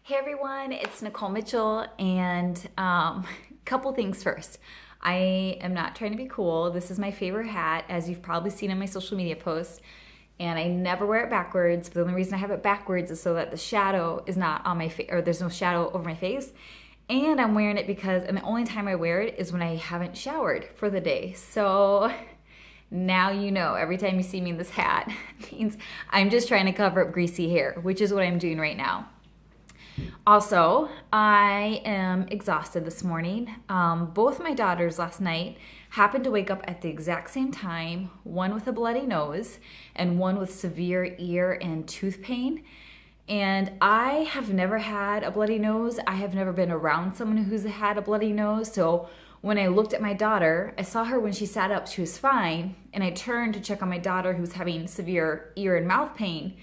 Hey everyone, it's Nicole Mitchell, and couple things first. I am not trying to be cool. This is my favorite hat, as you've probably seen in my social media posts, and I never wear it backwards. But the only reason I have it backwards is so that the shadow is not on my face, or there's no shadow over my face. And I'm wearing it because, and the only time I wear it is when I haven't showered for the day. So now you know, every time you see me in this hat, it means I'm just trying to cover up greasy hair, which is what I'm doing right now. Also, I am exhausted this morning. Both my daughters last night happened to wake up at the exact same time, one with a bloody nose and one with severe ear and tooth pain. And I have never had a bloody nose. I have never been around someone who's had a bloody nose. So when I looked at my daughter, I saw her when she sat up, she was fine. And I turned to check on my daughter who was having severe ear and mouth pain.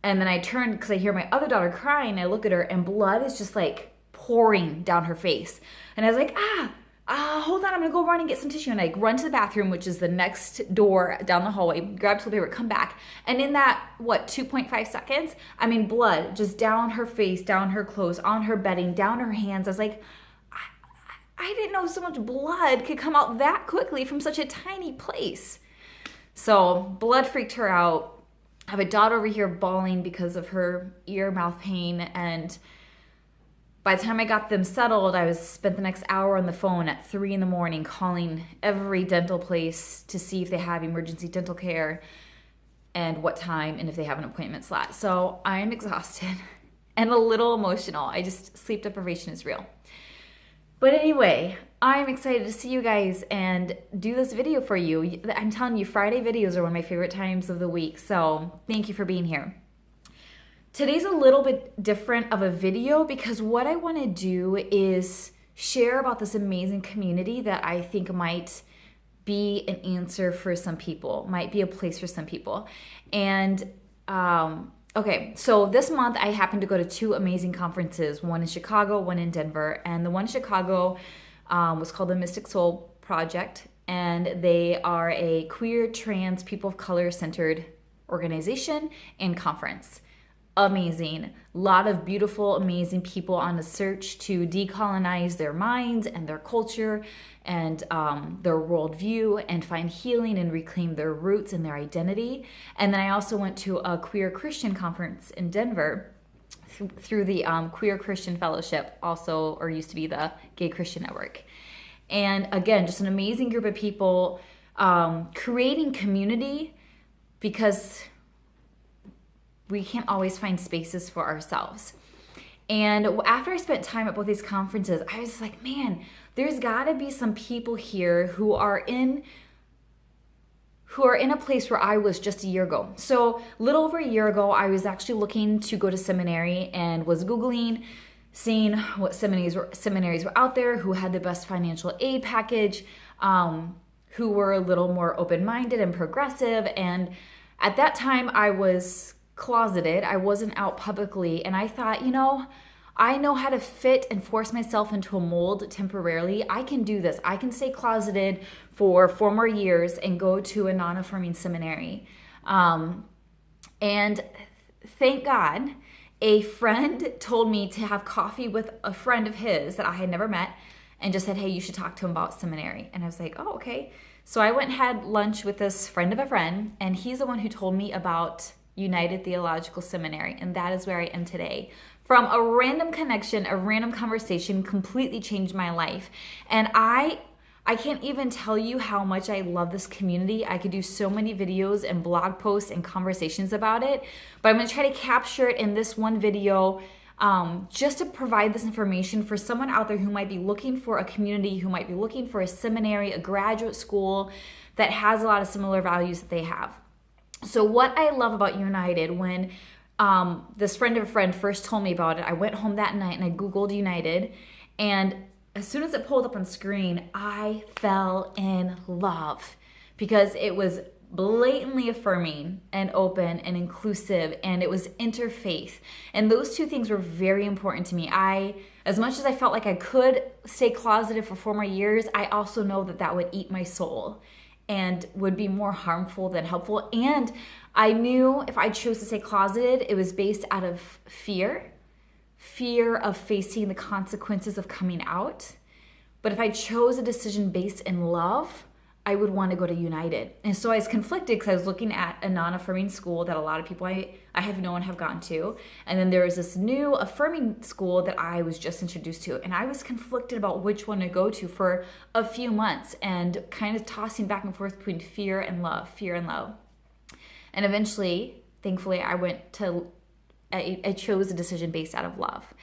And then I turned because I hear my other daughter crying. I look at her and blood is just like pouring down her face. And I was like, hold on, I'm gonna go run and get some tissue. And I run to the bathroom, which is the next door down the hallway, grab toilet paper, come back. And in that, 2.5 seconds, I mean, blood just down her face, down her clothes, on her bedding, down her hands. I was like, I didn't know so much blood could come out that quickly from such a tiny place. So blood freaked her out. I have a daughter over here bawling because of her ear, mouth pain, and by the time I got them settled, I spent the next hour on the phone at 3 a.m. calling every dental place to see if they have emergency dental care and what time and if they have an appointment slot. So I'm exhausted and a little emotional. Sleep deprivation is real. But anyway, I'm excited to see you guys and do this video for you. I'm telling you, Friday videos are one of my favorite times of the week, so thank you for being here. Today's a little bit different of a video because what I want to do is share about this amazing community that I think might be an answer for some people, might be a place for some people. And okay, so this month I happened to go to two amazing conferences, one in Chicago, one in Denver. And the one in Chicago was called the Mystic Soul Project, and they are a queer, trans, people of color centered organization and conference. Amazing. A lot of beautiful, amazing people on a search to decolonize their minds and their culture and their worldview and find healing and reclaim their roots and their identity. And then I also went to a queer Christian conference in Denver through the Queer Christian Fellowship, also, or used to be the Gay Christian Network. And again, just an amazing group of people creating community because we can't always find spaces for ourselves. And after I spent time at both these conferences, I was like, man, there's got to be some people here who are in a place where I was just a year ago. So a little over a year ago, I was actually looking to go to seminary and was Googling, seeing what seminaries were out there, who had the best financial aid package, who were a little more open-minded and progressive. And at that time, I was closeted. I wasn't out publicly. And I thought, I know how to fit and force myself into a mold temporarily. I can do this. I can stay closeted for 4 more years and go to a non-affirming seminary. And thank God, a friend told me to have coffee with a friend of his that I had never met and just said, hey, you should talk to him about seminary. And I was like, oh, okay. So I went and had lunch with this friend of a friend, and he's the one who told me about United Theological Seminary, and that is where I am today. From a random connection, a random conversation completely changed my life. And I can't even tell you how much I love this community. I could do so many videos and blog posts and conversations about it, but I'm going to try to capture it in this one video just to provide this information for someone out there who might be looking for a community, who might be looking for a seminary, a graduate school that has a lot of similar values that they have. So what I love about United, when this friend of a friend first told me about it, I went home that night and I Googled United, and as soon as it pulled up on screen, I fell in love because it was blatantly affirming and open and inclusive, and it was interfaith. And those two things were very important to me. As much as I felt like I could stay closeted for 4 more years, I also know that would eat my soul and would be more harmful than helpful. And I knew if I chose to stay closeted, it was based out of fear fear of facing the consequences of coming out. But if I chose a decision based in love, I would want to go to United. And so I was conflicted because I was looking at a non-affirming school that a lot of people I have known have gone to. And then there was this new affirming school that I was just introduced to. And I was conflicted about which one to go to for a few months and kind of tossing back and forth between fear and love. And eventually, thankfully, I chose a decision based out of love.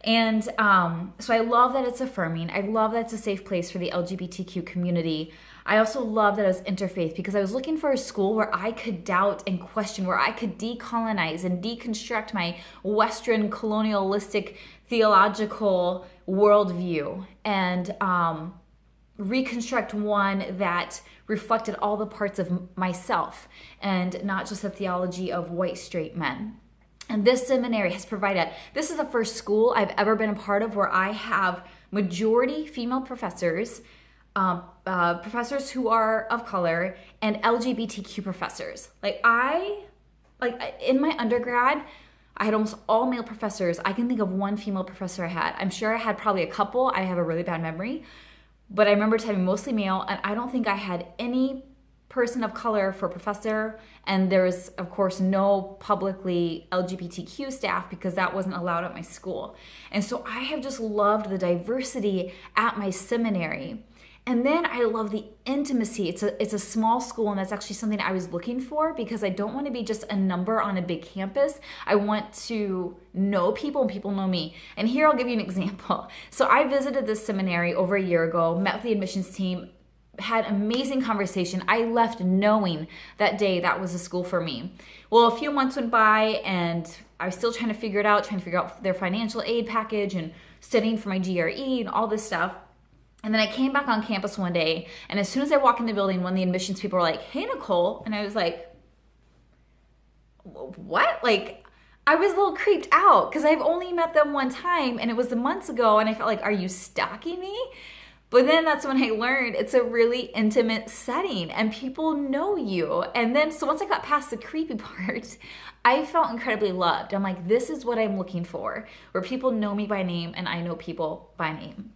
And so I love that it's affirming. I love that it's a safe place for the LGBTQ community. I also love that it was interfaith because I was looking for a school where I could doubt and question, where I could decolonize and deconstruct my Western colonialistic theological worldview and reconstruct one that reflected all the parts of myself and not just the theology of white straight men. And this seminary has provided, this is the first school I've ever been a part of where I have majority female professors, professors who are of color, and LGBTQ professors. In my undergrad, I had almost all male professors. I can think of one female professor I had. I'm sure I had probably a couple. I have a really bad memory. But I remember having mostly male, and I don't think I had any person of color for professor, and there was of course no publicly LGBTQ staff because that wasn't allowed at my school. And so I have just loved the diversity at my seminary. And then I love the intimacy. It's a small school, and that's actually something I was looking for because I don't want to be just a number on a big campus. I want to know people and people know me. And here I'll give you an example. So I visited this seminary over a year ago, met with the admissions team, had amazing conversation. I left knowing that day that was a school for me. Well, a few months went by and I was still trying to figure out their financial aid package and studying for my GRE and all this stuff. And then I came back on campus one day, and as soon as I walked in the building, one of the admissions people were like, "Hey, Nicole," and I was like, "What?" I was a little creeped out because I've only met them one time and it was months ago, and I felt like, are you stalking me? But then that's when I learned it's a really intimate setting and people know you. And then, so once I got past the creepy part, I felt incredibly loved. I'm like, this is what I'm looking for, where people know me by name and I know people by name.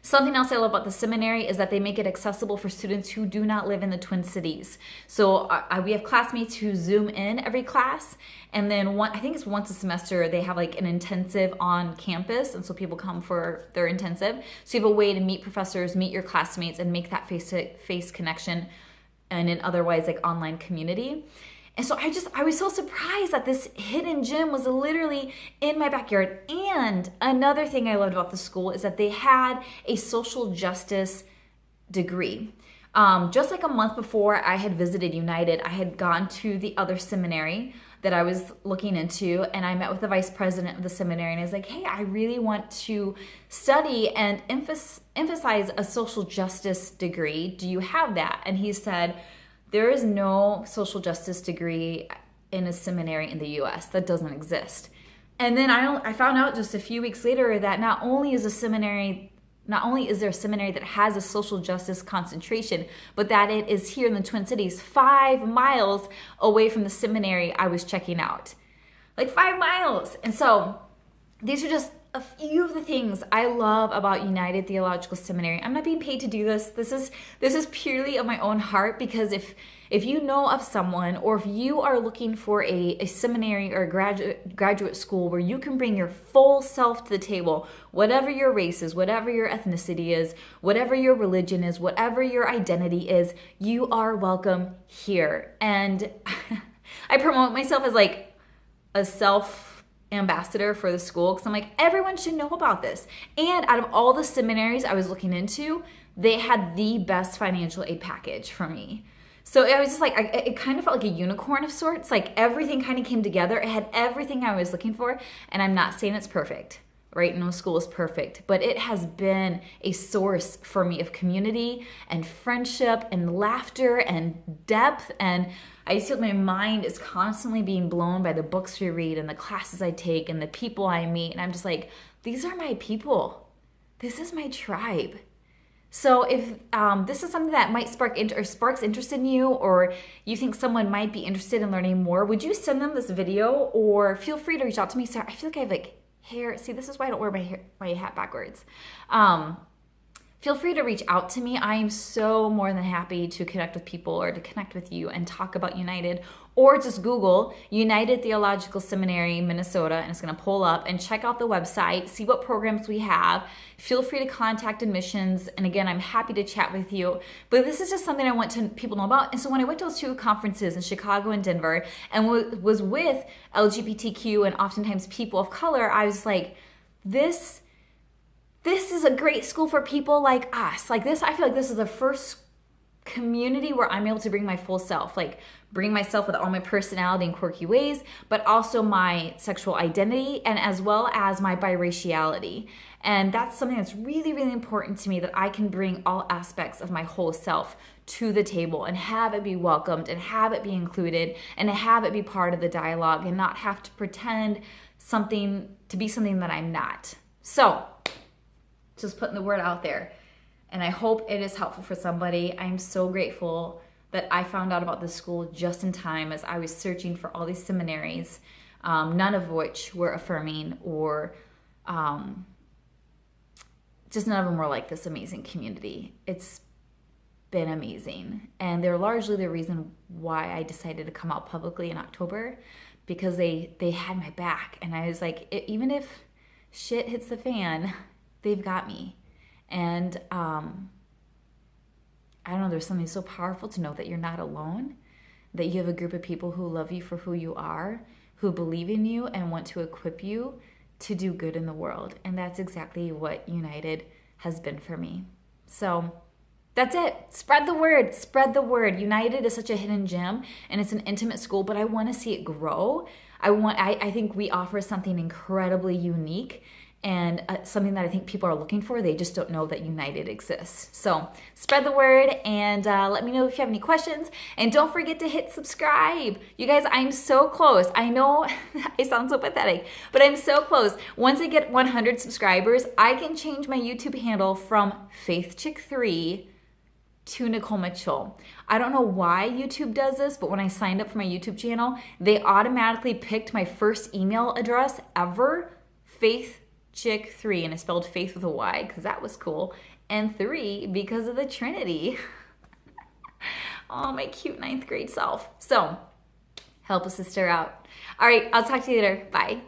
Something else I love about the seminary is that they make it accessible for students who do not live in the Twin Cities. So we have classmates who Zoom in every class, and then I think it's once a semester they have an intensive on campus, and so people come for their intensive. So you have a way to meet professors, meet your classmates, and make that face-to-face connection in an otherwise online community. And so I was so surprised that this hidden gem was literally in my backyard. And another thing I loved about the school is that they had a social justice degree. Just a month before I had visited United, I had gone to the other seminary that I was looking into, and I met with the vice president of the seminary, and I was like, hey, I really want to study and emphasize a social justice degree. Do you have that? And he said, there is no social justice degree in a seminary in the US. That doesn't exist. And then I found out just a few weeks later that not only is there a seminary that has a social justice concentration, but that it is here in the Twin Cities, 5 miles away from the seminary I was checking out. 5 miles. And so these are just a few of the things I love about United Theological Seminary. I'm not being paid to do this. This is purely of my own heart, because if you know of someone, or if you are looking for a seminary or a graduate school where you can bring your full self to the table, whatever your race is, whatever your ethnicity is, whatever your religion is, whatever your identity is, you are welcome here. And I promote myself as a self-ambassador for the school, because I'm like, everyone should know about this. And out of all the seminaries I was looking into, they had the best financial aid package for me. So I was just it kind of felt like a unicorn of sorts. Everything kind of came together. It had everything I was looking for. And I'm not saying it's perfect, right? No school is perfect, but it has been a source for me of community and friendship and laughter and depth. And I just feel like my mind is constantly being blown by the books we read and the classes I take and the people I meet. And I'm just like, these are my people. This is my tribe. So if this is something that might sparks interest in you, or you think someone might be interested in learning more, would you send them this video, or feel free to reach out to me? Sarah, I feel like I have hair. See, this is why I don't wear my hat backwards. Feel free to reach out to me. I am so more than happy to connect with people or to connect with you and talk about United, or just Google United Theological Seminary, Minnesota, and it's going to pull up, and check out the website, see what programs we have. Feel free to contact admissions. And again, I'm happy to chat with you. But this is just something I want people to know about. And so when I went to those 2 conferences in Chicago and Denver and was with LGBTQ and oftentimes people of color, I was like, this is a great school for people like us. Like this, I feel like this is the first community where I'm able to bring my full self, like bring myself with all my personality and quirky ways, but also my sexual identity and as well as my biraciality. And that's something that's really, really important to me, that I can bring all aspects of my whole self to the table and have it be welcomed and have it be included and have it be part of the dialogue and not have to pretend to be something that I'm not. So, just putting the word out there, and I hope it is helpful for somebody. I'm so grateful that I found out about this school just in time as I was searching for all these seminaries, none of which were affirming or just none of them were like this amazing community. It's been amazing, and they're largely the reason why I decided to come out publicly in October, because they had my back, and I was like, even if shit hits the fan, they've got me. And I don't know, there's something so powerful to know that you're not alone, that you have a group of people who love you for who you are, who believe in you and want to equip you to do good in the world. And that's exactly what United has been for me. So that's it. Spread the word. Spread the word. United is such a hidden gem, and it's an intimate school, but I want to see it grow. I think we offer something incredibly unique and something that I think people are looking for. They just don't know that United exists. So spread the word, and let me know if you have any questions. And don't forget to hit subscribe. You guys, I'm so close. I know I sound so pathetic, but I'm so close. Once I get 100 subscribers, I can change my YouTube handle from FaithChick3 to Nicole Mitchell. I don't know why YouTube does this, but when I signed up for my YouTube channel, they automatically picked my first email address ever, FaithChick3, and I spelled faith with a Y because that was cool, and 3 because of the Trinity. Oh, my cute 9th grade self. So help a sister out. All right, I'll talk to you later. Bye.